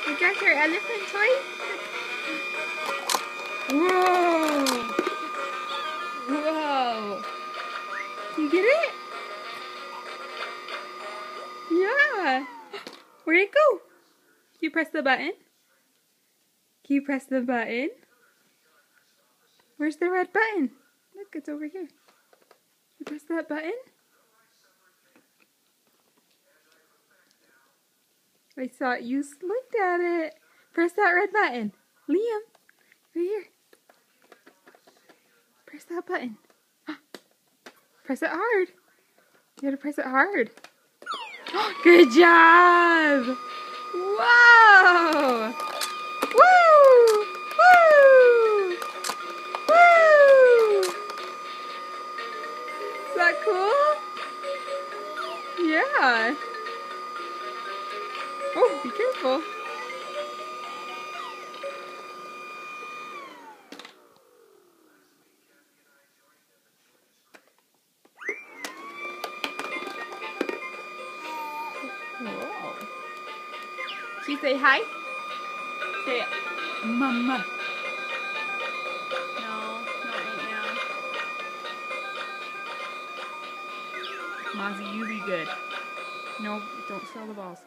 We got your elephant toy. Whoa! Whoa! Can you get it? Yeah. Where'd it go? Can you press the button? Can you press the button? Where's the red button? Look, it's over here. You press that button? I thought you looked at it. Press that red button. Liam, right here. Press that button. Press it hard. You gotta press it hard. Good job! Whoa! Woo! Woo! Woo! Is that cool? Yeah. Oh, be careful. Whoa. Can you say hi? Say it. Mama. No, not right now. Mozzie, you be good. No, don't throw the balls.